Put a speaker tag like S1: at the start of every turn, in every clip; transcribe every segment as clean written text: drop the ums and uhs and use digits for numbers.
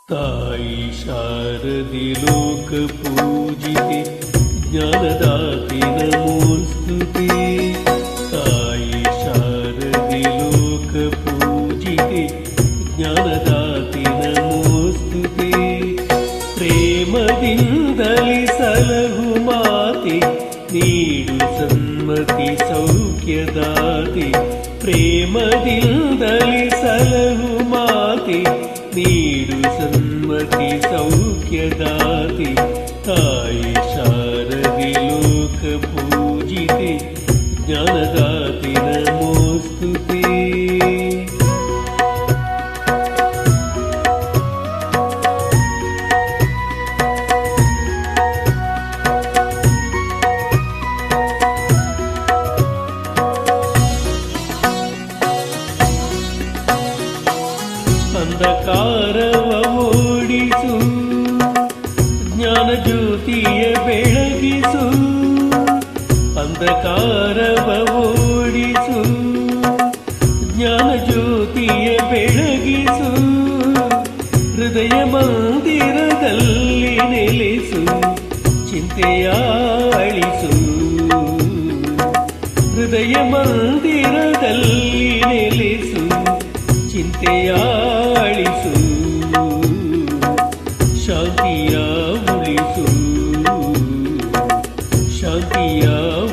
S1: ತಾಯಿ ಶಾರದಿ ಲೋಕ ಪೂಜಿತೆ ಜ್ಞಾನದಾತೆ ನಮೋಸ್ತುತೆ. ತಾಯಿ ಶಾರದಿ ಲೋಕ ಪೂಜಿತೆ ಜ್ಞಾನದಾತೆ ನಮೋಸ್ತುತೆ. ಪ್ರೇಮದಿಂದಲಿ ಸಲಹು ಮಾತೆ ನೀಡು ಸನ್ಮತಿ ಸೌಖ್ಯದಾತೆ. ಪ್ರೇಮದಿಂದಲಿ ಸಲಹು ಮಾತೆ ನೀಡು ಸನ್ಮತಿ ಸೌಖ್ಯದಾತೆ. ತಾಯಿ ಶಾರದಿ ಲೋಕ ಪೂಜಿತೆ ಜ್ಞಾನದಾತೆ ನಮೋಸ್ತುತೆ. ಅಂಧಕಾರವ ಓಡಿಸು ಜ್ಞಾನ ಜ್ಯೋತಿಯ ಬೆಳಗಿಸು. ಅಂಧಕಾರವ ಓಡಿಸು ಜ್ಞಾನ ಜ್ಯೋತಿಯ ಬೆಳಗಿಸು. ಹೃದಯ ಮಂದಿರದಲ್ಲಿ ನೆಲೆಸು ಚಿಂತೆಯ ಅಳಿಸು. ಹೃದಯ ಮಂದಿರದಲ್ಲಿ ನೆಲೆಸು ಚಿಂತೆಯ ಅಳಿಸು. ಶಾಂತಿಯ ಉಳಿಸು ಶಾಂತಿಯ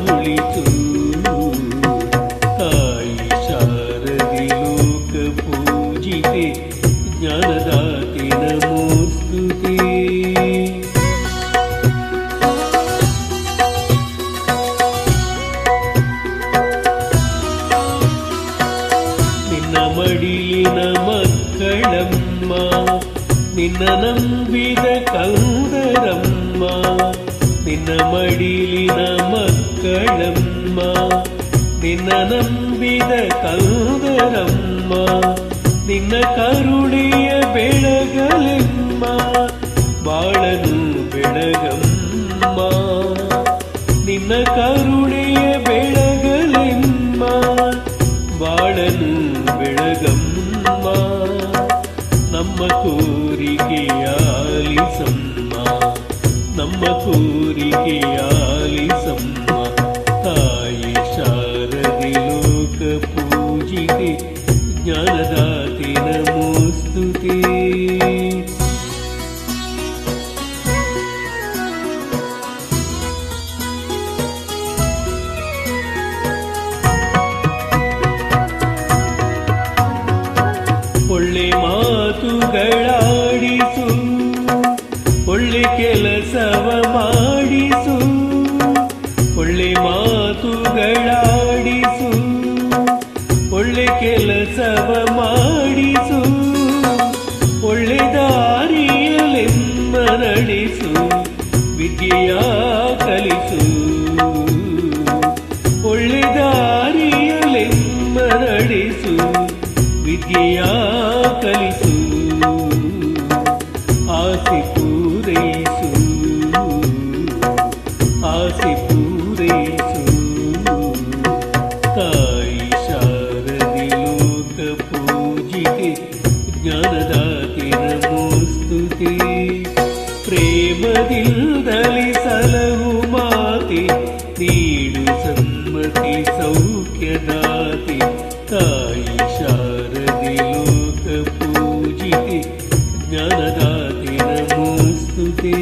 S1: ಉಳಿಸು. ತಾಯಿ ಶಾರದಿ ಲೋಕ ಪೂಜಿತೆ ಜ್ಞಾನದಾತೆ ನಮೋಸ್ತುತೆ. ನಿನ್ನ ಮಡಿಲಿನ ಮಕ್ಕಳಮ್ಮ ನಿನ್ನ ನಂಬಿದ ಕಂದರಮ್ಮ. ನಿನ್ನ ಮಡಿಲಿನ ಮಕ್ಕಳಮ್ಮ ನಿನ್ನ ನಂಬಿದ ಕಂದರಮ್ಮ. ನಿನ್ನ ಕರುಣೆಯ ಬೆಳಗಲೆಮ್ಮ ಬಾಳನು ಬೆಳಗಮ್ಮ. ನಿನ್ನ ಕರುಣೆಯ ಬೆಳಗಲೆಮ್ಮ ಬಾಳನು ಬೆಳಗಮ್ಮ. ನಮ್ಮ ಕೋರಿಕೆಯಾಲಿಸಮ್ಮ ನಮ್ಮ ಕೋರಿಕೆಯಾಲಿಸಮ್ಮ. ತಾಯಿ ಶಾರದಿ ಲೋಕ ಪೂಜಿತೆ ಜ್ಞಾನದಾತೆ ನಮೋಸ್ತುತೆ. ಒಳ್ಳೆ ಮಾತುಗಳಾಡಿಸು ಒಳ್ಳೆ ಕೆಲಸವ ಮಾಡಿಸು. ಒಳ್ಳೆ ಮಾತುಗಳಾಡಿಸು ಒಳ್ಳೆ ಕೆಲಸವ ಮಾಡಿಸು. ಒಳ್ಳೆ ದಾರಿಯಲೆಮ್ಮ ನಡೆಸು ವಿದ್ಯೆಯ ಕಲಿಸು. ಒಳ್ಳೆ ದಾರಿಯಲೆಮ್ಮ ನಡೆಸು ವಿದ್ಯೆಯ ಕಲಿಸು. ಆಸೆ ಪೂರೈಸು ಆಸೆ ಪೂರೈಸು. ತಾಯಿ ಶಾರದಿ ಲೋಕ ಪೂಜಿತೆ ಜ್ಞಾನದಾತೆ ನಮೋಸ್ತುತೆ. ಪ್ರೇಮದಿಂದಲಿ ಸಲಹು ಮಾತೆ ನೀಡು ಸನ್ಮತಿ ಸೌಖ್ಯದಾತೆ. ತಾಯಿ ಶಾರದಿ ಲೋಕ ಪೂಜಿತೆ ಜ್ಞಾನದಾತೆ ನಮೋಸ್ತುತೆ.